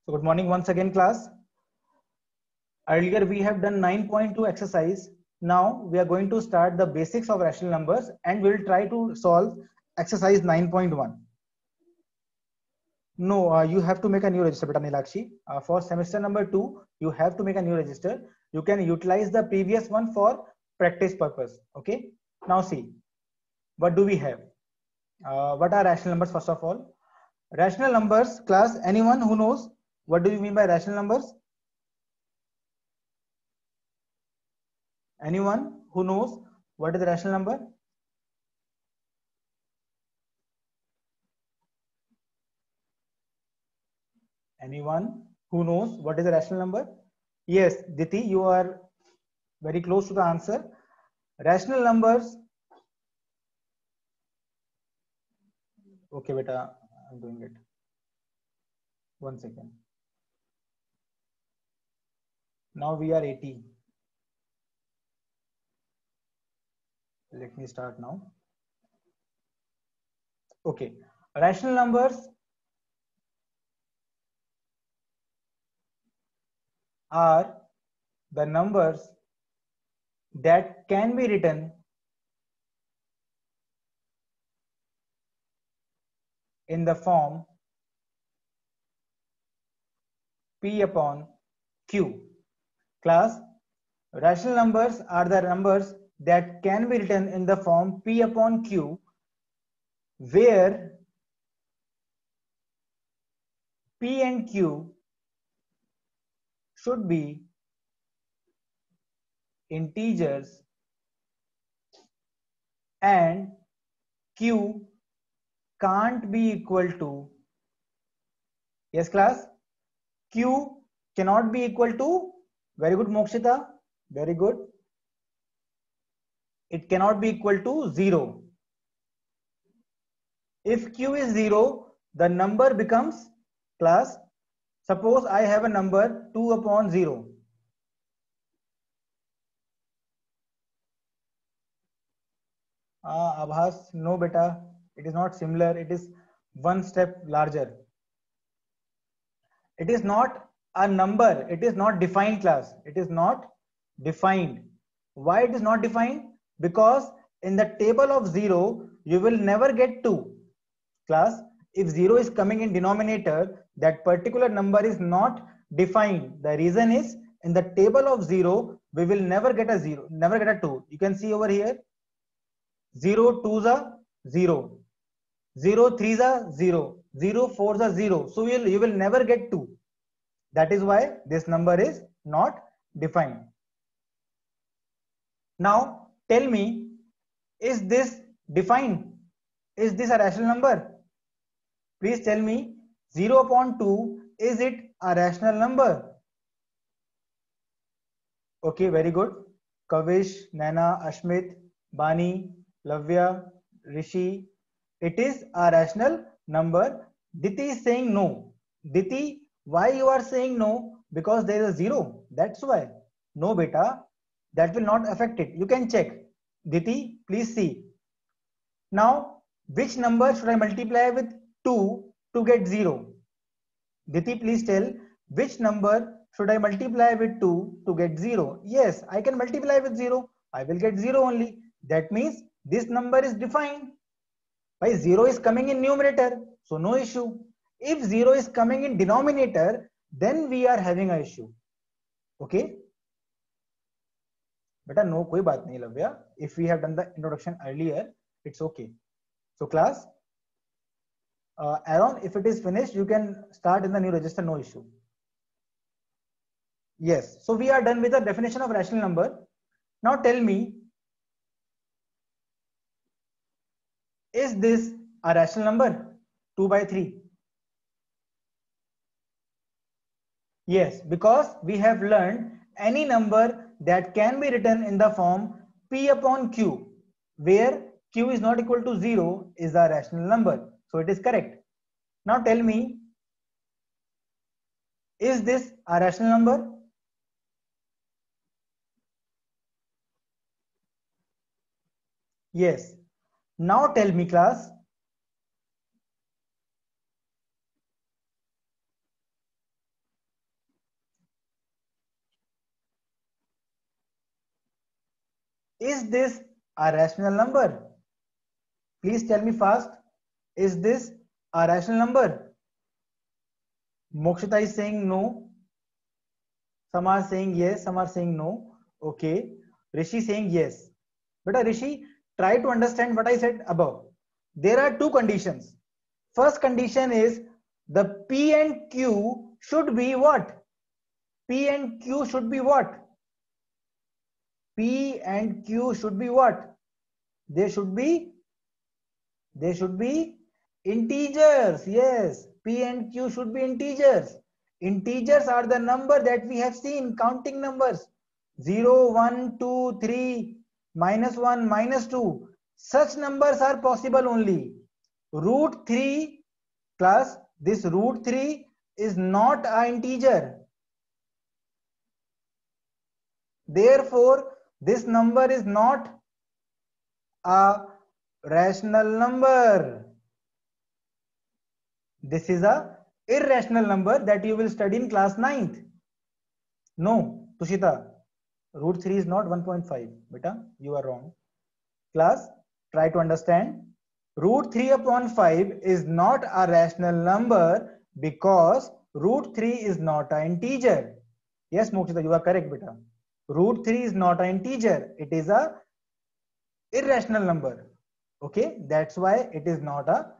So good morning once again, class. Earlier we have done 9.2 exercise. Now we are going to start the basics of rational numbers and we'll try to solve exercise 9.1. No, you have to make a new register, Beta Nilakshi. For semester number 2, you have to make a new register. You can utilize the previous one for practice purpose. Okay. Now see, what do we have? What are rational numbers first of all? Rational numbers, class, anyone who knows what do you mean by rational numbers? Anyone who knows what is the rational number? Anyone who knows what is the rational number? Yes, Diti, you are very close to the answer. Rational numbers. Okay, beta, I'm doing it. 1 second. Now we are 80. Let me start now. Okay, rational numbers are the numbers that can be written in the form P upon Q. Class, rational numbers are the numbers that can be written in the form P upon Q, where P and Q should be integers and Q can't be equal to, yes class, Q cannot be equal to, very good Mokshita, very good, it cannot be equal to 0. If Q is 0, the number becomes, class, suppose I have a number 2 upon 0. Abhas, no beta, it is not similar, it is one step larger. It is not a number, it is not defined, class, it is not defined. Why it is not defined? Because in the table of 0, you will never get 2. Class, if 0 is coming in denominator, that particular number is not defined. The reason is, in the table of 0, we will never get a 0, never get a 2. You can see over here, 0 2s are 0, 0 3s are 0, 0 4s are 0. So you will never get 2. That is why this number is not defined. Now tell me, is this defined? Is this a rational number? Please tell me, 0 upon 2, is it a rational number? Okay, very good. Kavish, Naina, Ashmit, Bani, Lavya, Rishi. It is a rational number. Diti is saying no. Diti, why you are saying no? Because there is a 0. That's why. No, beta. That will not affect it. You can check. Diti, please see. Now, which number should I multiply with 2 to get 0? Diti, please tell, which number should I multiply with 2 to get 0? Yes, I can multiply with 0. I will get 0 only. That means this number is defined. By 0 is coming in numerator, so no issue. If 0 is coming in denominator, then we are having an issue. Okay? Beta, no, koi baat nahi, Lavya. If we have done the introduction earlier, it's okay. So class, Aaron, if it is finished, you can start in the new register, no issue. Yes, so we are done with the definition of rational number. Now tell me, is this a rational number? 2 by 3? Yes, because we have learned any number that can be written in the form P upon Q, where Q is not equal to 0 is a rational number. So it is correct. Now tell me, is this a rational number? Yes. Now tell me, class, Is this a rational number? Please tell me fast. Is this a rational number? Mokshita is saying no. Some are saying yes, some are saying no. Okay. Rishi saying yes. But Rishi, try to understand what I said above. There are two conditions. First condition is the P and Q should be what? P and Q should be what? P and Q should be what? They should be integers. Yes, P and Q should be integers. Integers are the number that we have seen, counting numbers. 0, 1, 2, 3, -1, -2. Such numbers are possible only. Root 3 plus this root 3 is not an integer. Therefore, this number is not a rational number. This is a irrational number that you will study in class 9th. No, Tushita, root 3 is not 1.5. Beta, you are wrong. Class, try to understand. Root 3 upon 5 is not a rational number because root 3 is not an integer. Yes, Mokshita, you are correct, beta. Root 3 is not an integer. It is a irrational number. Okay, that's why it is not a.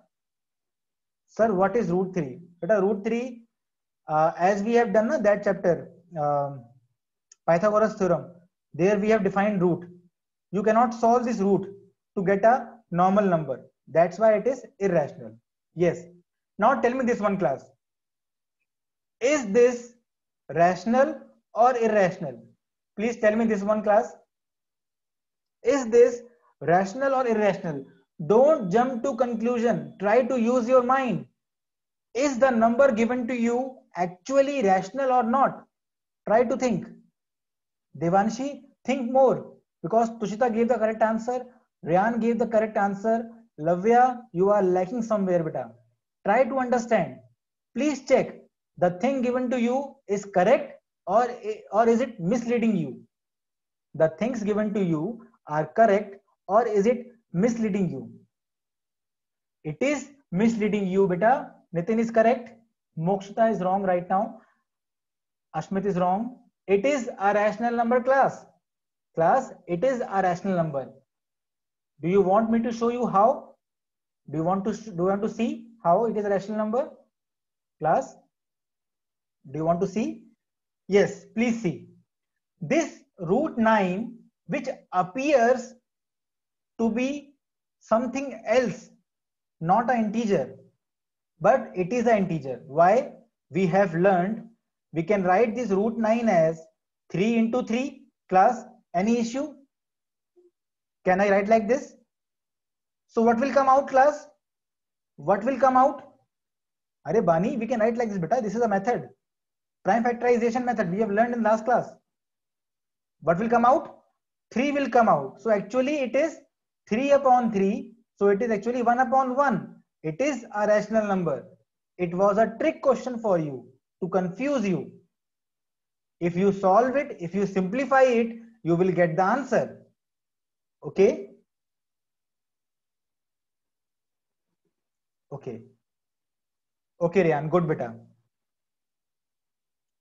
Sir, what is root 3? Beta, root 3, as we have done that chapter, Pythagoras theorem, there we have defined root. You cannot solve this root to get a normal number. That's why it is irrational. Yes. Now tell me this one, class. Is this rational or irrational? Please tell me this one, class. Is this rational or irrational? Don't jump to conclusion. Try to use your mind. Is the number given to you actually rational or not? Try to think. Devanshi, think more, because Tushita gave the correct answer, Ryan gave the correct answer. Lavya, you are lacking somewhere, beta. Try to understand. Please check the thing given to you is correct or is it misleading you? The things given to you are correct or is it misleading you? It is misleading you, beta. Nitin is correct. Mokshita is wrong right now. Ashmit is wrong. It is a rational number, class. Class, it is a rational number. Do you want me to show you how? Do you want to see how it is a rational number? Class, do you want to see? Yes, please see. This root 9, which appears to be something else, not an integer, but it is an integer. Why? We have learned we can write this root 9 as 3 into 3. Class, any issue? Can I write like this? So what will come out, class? What will come out? Arey Bani, we can write like this, beta. This is a method. Prime factorization method. We have learned in last class. What will come out? 3 will come out. So actually it is 3 upon 3. So it is actually 1 upon 1. It is a rational number. It was a trick question for you to confuse you. If you solve it, if you simplify it, you will get the answer. Okay? Okay. Okay, Ryan, good beta.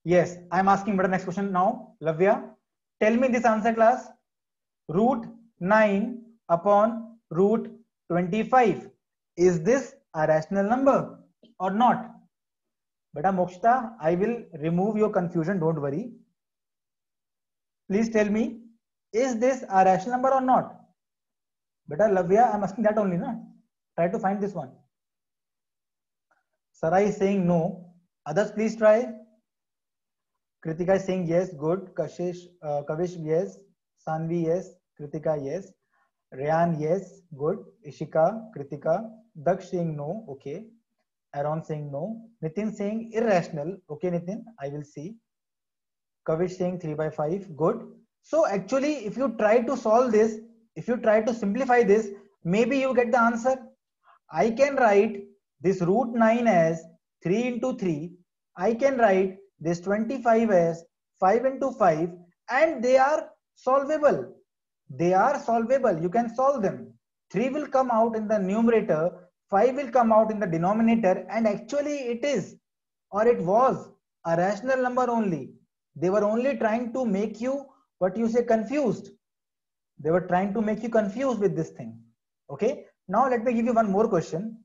Yes, I'm asking beta next question now. Lavya, tell me this answer, class. Root 9 upon root 25. Is this a rational number or not? Beta Mokshita, I will remove your confusion, don't worry. Please tell me, is this a rational number or not? Beta Lavya, I'm asking that only, na? Try to find this one. Sarai is saying no. Others, please try. Kritika is saying yes, good. Kavish, yes. Sanvi, yes. Kritika, yes. Ryan, yes, good. Ishika, Kritika. Daksh saying no, okay. Aaron saying no. Nitin saying irrational. Okay, Nitin, I will see. Kavish saying 3 by 5, good. So actually, if you try to solve this, if you try to simplify this, maybe you get the answer. I can write this root 9 as 3 into 3. I can write this 25 as 5 into 5, and they are solvable. They are solvable. You can solve them. 3 will come out in the numerator, 5 will come out in the denominator, and actually it is, or it was, a rational number only. They were only trying to make you, what you say, confused. They were trying to make you confused with this thing. Okay. Now let me give you one more question.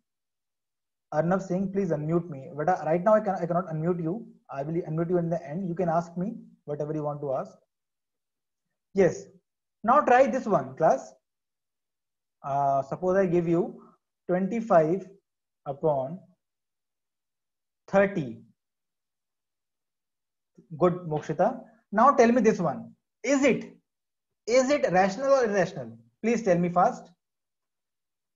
Arnav Singh, please unmute me. But right now I cannot unmute you. I will unmute you in the end. You can ask me whatever you want to ask. Yes. Now try this one, class. Suppose I give you 25 upon 30. Good, Mokshita. Now tell me this one. Is it rational or irrational? Please tell me fast.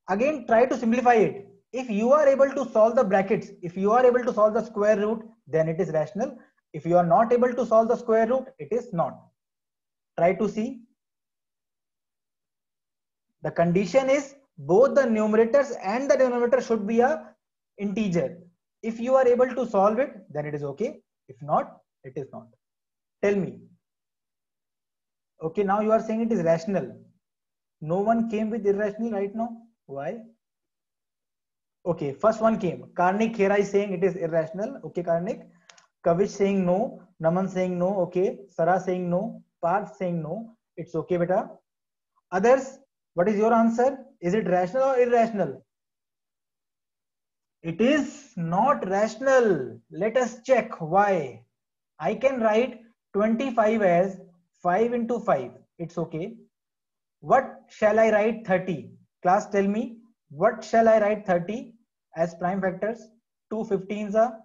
Again, try to simplify it. If you are able to solve the brackets, if you are able to solve the square root, then it is rational. If you are not able to solve the square root, it is not. Try to see. The condition is both the numerators and the denominator should be a integer. If you are able to solve it, then it is okay. If not, it is not. Tell me. Okay, now you are saying it is rational. No one came with irrational right now. Why? Okay, first one came. Karnik Khera is saying it is irrational. Okay, Karnik. Kavish saying no. Naman saying no. Okay. Sarah saying no. Parth saying no. It's okay, beta. Others, what is your answer? Is it rational or irrational? It is not rational. Let us check why. I can write 25 as 5 into 5. It's okay. What shall I write 30? Class, tell me. What shall I write 30 as prime factors? 2 15s are,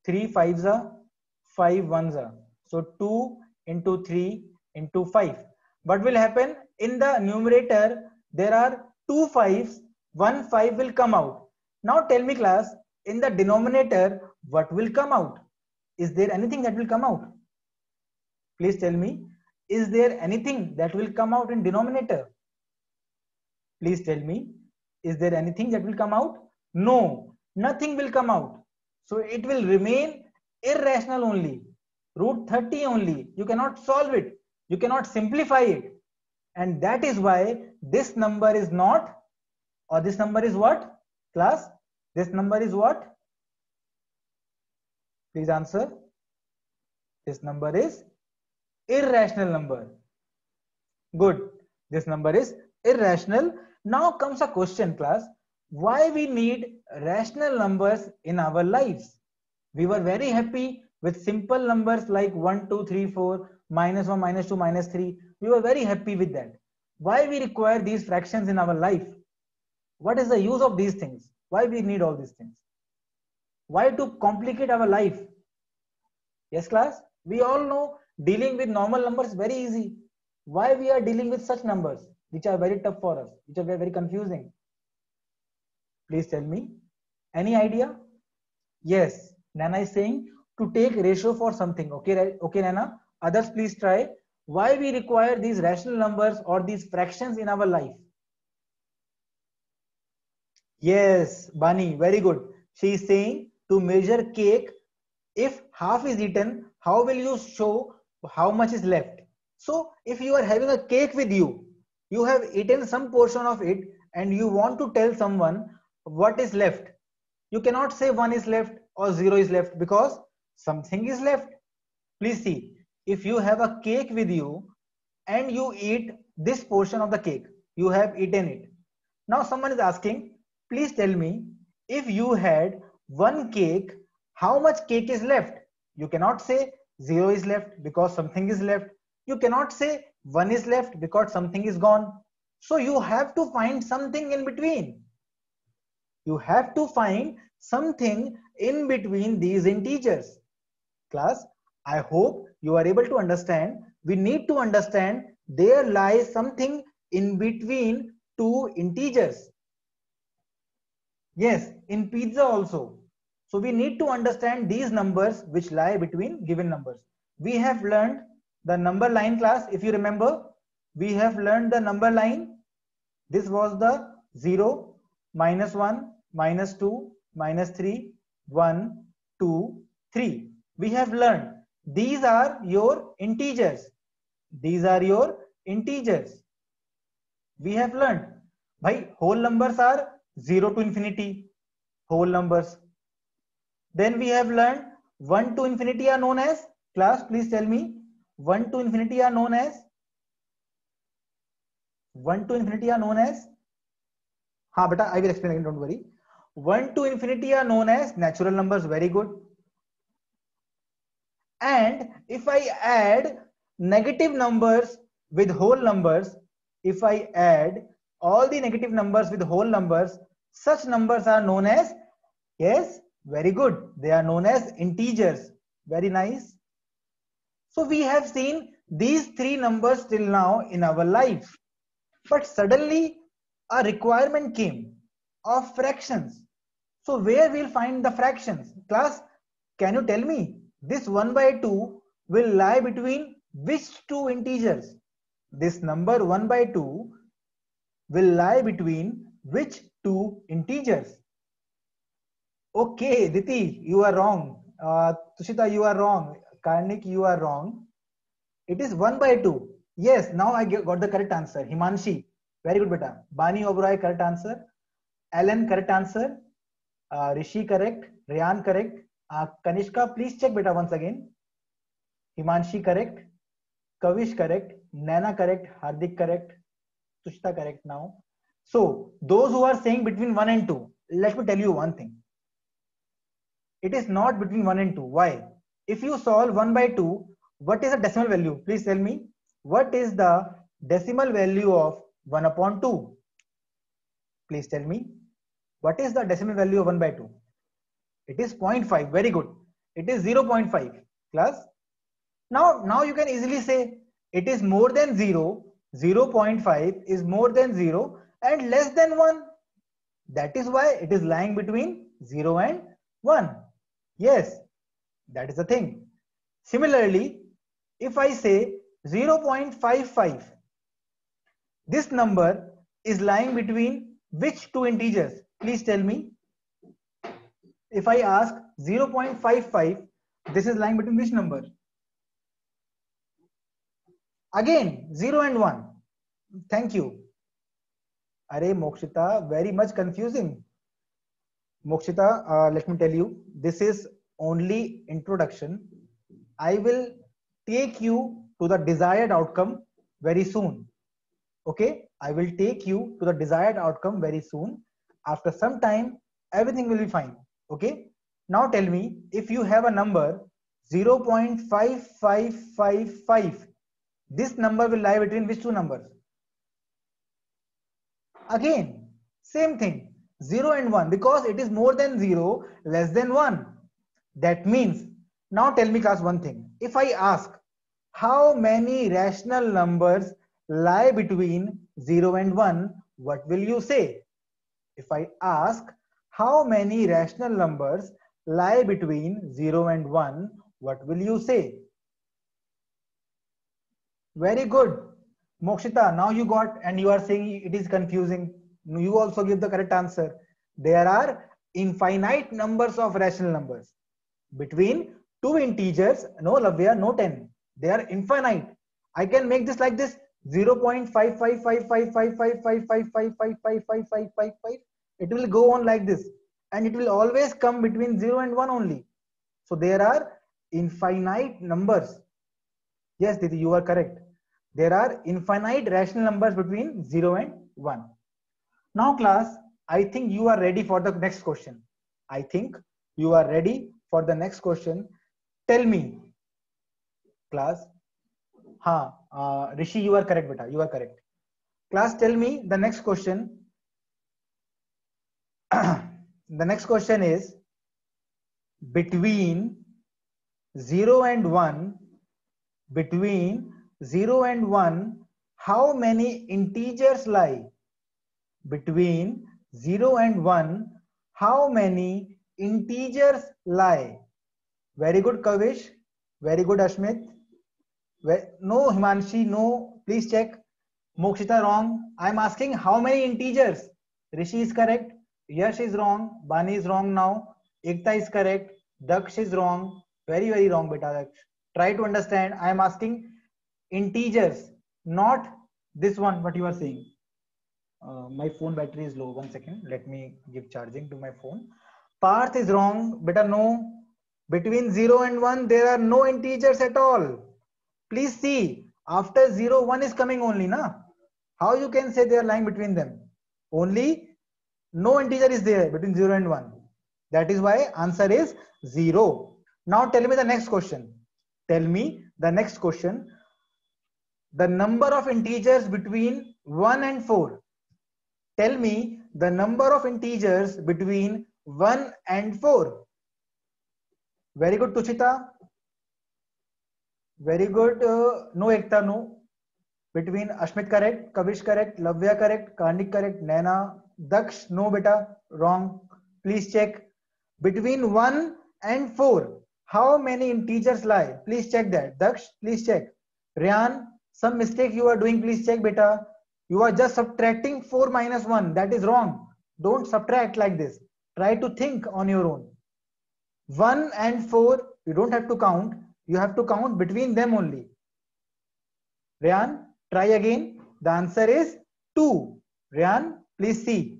3 5s are, 5 1s are. So 2 into 3 into 5. What will happen? In the numerator, there are 2 5s, 1 5 will come out. Now tell me, class, in the denominator, what will come out? Is there anything that will come out? Please tell me. Is there anything that will come out in denominator? Please tell me. Is there anything that will come out? No, nothing will come out. So it will remain irrational only. Root 30 only. You cannot solve it. You cannot simplify it. And that is why this number is not, or this number is what? Class, this number is what? Please answer. This number is irrational number. Good. This number is irrational. Now comes a question, class. Why we need rational numbers in our lives? We were very happy with simple numbers like 1, 2, 3, 4, minus 1, minus 2, minus 3. We were very happy with that. Why we require these fractions in our life? What is the use of these things? Why we need all these things? Why to complicate our life? Yes, class? We all know dealing with normal numbers is very easy. Why we are dealing with such numbers which are very tough for us, which are very confusing? Please tell me. Any idea? Yes, Nana is saying to take ratio for something. Okay, okay, Nana. Others, please try. Why we require these rational numbers or these fractions in our life? Yes, Bani, very good. She is saying to measure cake, if half is eaten, how will you show how much is left? So if you are having a cake with you, you have eaten some portion of it and you want to tell someone what is left. You cannot say 1 is left or 0 is left because something is left. Please see, if you have a cake with you and you eat this portion of the cake, you have eaten it. Now someone is asking, please tell me, if you had one cake, how much cake is left? You cannot say 0 is left because something is left. You cannot say 1 is left because something is gone. So you have to find something in between. You have to find something in between these integers. Class, I hope you are able to understand. We need to understand there lies something in between two integers. Yes, in pizza also. So we need to understand these numbers which lie between given numbers. We have learned the number line, class. If you remember, we have learned the number line. This was the 0, minus 1, minus 2, minus 3, 1, 2, 3. We have learned these are your integers. These are your integers. We have learned, bhai, whole numbers are 0 to infinity, whole numbers. Then we have learned 1 to infinity are known as, class please tell me, 1 to infinity are known as, 1 to infinity are known as, ha beta, I will explain again, don't worry. 1 to infinity are known as natural numbers, very good. And if I add negative numbers with whole numbers, if I add all the negative numbers with whole numbers, such numbers are known as, yes, very good, they are known as integers. Very nice. So we have seen these three numbers till now in our life, but suddenly a requirement came of fractions. So where we'll find the fractions? Class, can you tell me this 1 by 2 will lie between which two integers? This number 1 by 2 will lie between which two integers? Okay, Diti, you are wrong. Tushita, you are wrong. Karnik, you are wrong. It is 1 by 2. Yes, now I got the correct answer. Himanshi, very good beta. Bani Oberoi, correct answer. Alan, correct answer. Rishi, correct. Ryan, correct. Kanishka, please check beta once again. Himanshi, correct. Kavish, correct. Naina, correct. Hardik, correct. Tushita, correct now. So, those who are saying between 1 and 2, let me tell you one thing. It is not between 1 and 2. Why? If you solve 1 by 2, what is the decimal value? Please tell me. What is the decimal value of 1 upon 2? Please tell me. What is the decimal value of 1 by 2? It is 0.5. Very good. It is 0.5. Class. Now you can easily say it is more than 0. 0.5 is more than 0 and less than 1. That is why it is lying between 0 and 1. Yes, that is the thing. Similarly, if I say 0.55, this number is lying between which two integers? Please tell me. If I ask 0.55, this is lying between which number? Again, 0 and 1. Thank you. Are Mokshita, very much confusing. Mokshita, let me tell you, this is only introduction. I will take you to the desired outcome very soon. Okay, I will take you to the desired outcome very soon. After some time, everything will be fine. Okay, now tell me, if you have a number 0.5555, this number will lie between which two numbers? Again, same thing, 0 and 1, because it is more than 0, less than 1. That means, now tell me class one thing. If I ask how many rational numbers lie between 0 and 1, what will you say? If I ask how many rational numbers lie between 0 and 1, what will you say? Very good. Mokshita, now you got, and you are saying it is confusing. You also give the correct answer. There are infinite numbers of rational numbers. Between two integers, no Lavya, no 10. They are infinite. I can make this like this, 0.55555555555555. It will go on like this. And it will always come between 0 and 1 only. So there are infinite numbers. Yes, Didi, you are correct. There are infinite rational numbers between 0 and 1. Now class, I think you are ready for the next question. I think you are ready for the next question. Tell me, class. Rishi, you are correct, beta. You are correct. Class, tell me the next question. The next question is between 0 and 1. Between 0 and 1, how many integers lie? Between 0 and 1, how many integers lie? Very good, Kavish. Very good, Ashmit. No, Himanshi, no. Please check. Mokshita, wrong. I'm asking how many integers? Rishi is correct. Yash is wrong. Bani is wrong now. Ekta is correct. Daksh is wrong. Very wrong, beta Daksh. Try to understand. I am asking integers, not This one, what you are saying. My phone battery is low. 1 second. Let me give charging to my phone. Parth is wrong. Beta, no. Between 0 and 1, there are no integers at all. Please see. After 0, 1 is coming only, na? How you can say they are lying between them? Only no integer is there between 0 and 1. That is why answer is 0. Now tell me the next question. Tell me the next question. The number of integers between 1 and 4. Tell me the number of integers between 1 and 4. Very good, Tushita. Very good. No, Ekta, no. Between Ashmit correct, Kavish correct, Lavya correct, Karnik correct, Naina, Daksh, no beta, wrong. Please check. Between 1 and 4, how many integers lie? Please check that. Daksh, please check. Ryan, some mistake you are doing, please check beta. You are just subtracting 4 minus 1. That is wrong. Don't subtract like this. Try to think on your own. 1 and 4, you don't have to count. You have to count between them only. Ryan, try again. The answer is 2. Ryan, please see.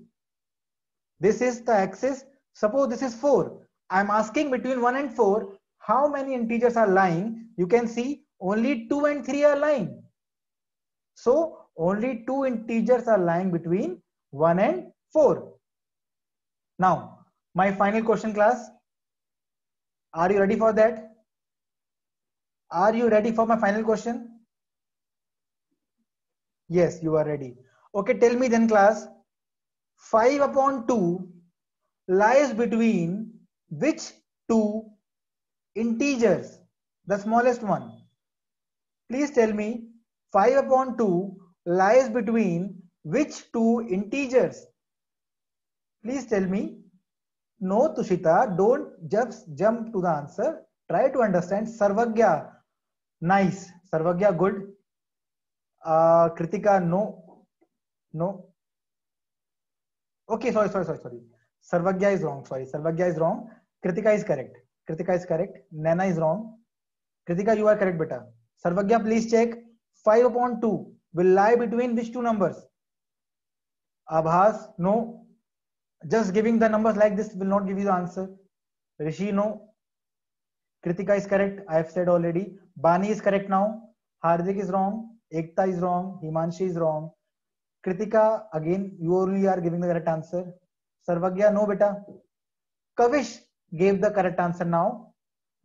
This is the axis. Suppose this is 4. I am asking between 1 and 4, how many integers are lying? You can see only 2 and 3 are lying. So only 2 integers are lying between 1 and 4. Now, my final question, class. Are you ready for that? Are you ready for my final question? Yes, you are ready. Okay, tell me then, class. 5 upon 2 lies between which two integers? The smallest one. Please tell me 5 upon 2 lies between which two integers? Please tell me. No, Tushita, don't just jump to the answer. Try to understand. Sarvagya, nice. Sarvagya, good. Kritika, no. No. Okay, sorry. Sarvagya is wrong. Sorry, Sarvagya is wrong. Kritika is correct. Kritika is correct. Nana is wrong. Kritika, you are correct, beta. Sarvagya, please check. 5 upon 2 will lie between which two numbers? Abhas, no. Just giving the numbers like this will not give you the answer. Rishi, no. Kritika is correct. I have said already. Bani is correct now. Hardik is wrong. Ekta is wrong. Himanshi is wrong. Kritika, again, you only are giving the correct answer. Sarvagya, no beta. Kavish gave the correct answer now.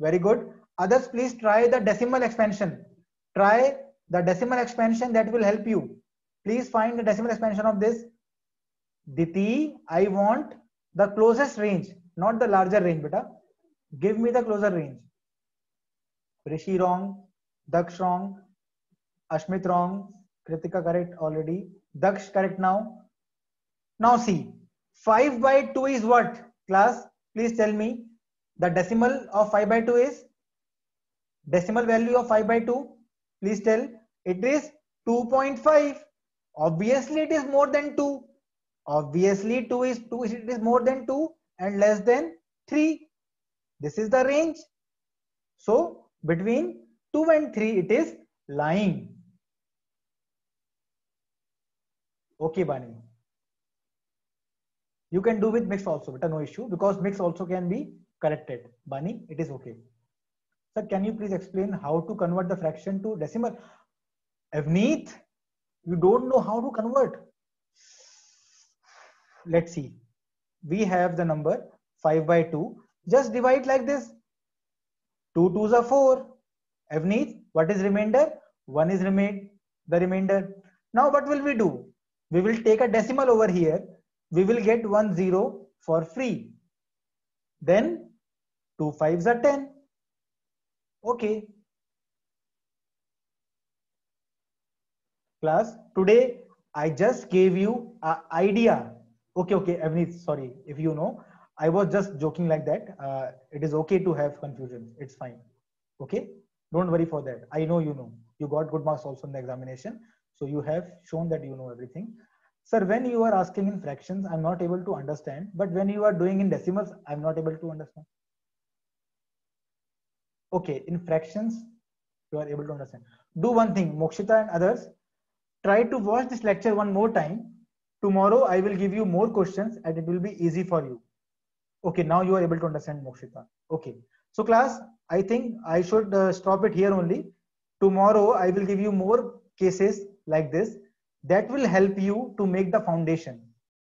Very good. Others, please try the decimal expansion. Try the decimal expansion, that will help you. Please find the decimal expansion of this. Diti, I want the closest range, not the larger range, beta. Give me the closer range. Rishi wrong. Daksh wrong. Ashmit wrong. Kritika correct already. Daksh correct now. Now see, 5 by 2 is what? Class, please tell me. The decimal of 5 by 2 is? Decimal value of 5 by 2? Please tell. It is 2.5. Obviously, it is more than 2. Obviously, 2 is 2. It is more than 2 and less than 3. This is the range. So, between 2 and 3, it is lying. Okay, Bani. You can do with mix also, but no issue, because mix also can be corrected. Bani, it is okay. Sir, can you please explain how to convert the fraction to decimal? Avneet, you don't know how to convert. Let's see. We have the number 5 by 2. Just divide like this. 2 2s are 4. Avneet, what is remainder? 1 is the remainder. Now what will we do? We will take a decimal over here. We will get 1 0 for free. Then 2 5s are 10. Okay. Class, today I just gave you an idea. Okay, Avneet, sorry if you know. I was just joking like that. It is okay to have confusion. It's fine. Okay, don't worry for that. I know you know. You got good marks also in the examination. So you have shown that you know everything. Sir, when you are asking in fractions, I'm not able to understand. But when you are doing in decimals, I'm not able to understand. Okay, in fractions, you are able to understand. Do one thing, Mokshita and others. try to watch this lecture one more time. Tomorrow I will give you more questions and it will be easy for you. Okay, now you are able to understand, Mokshita. Okay, so class, I think I should stop it here only. Tomorrow I will give you more cases like this that will help you to make the foundation.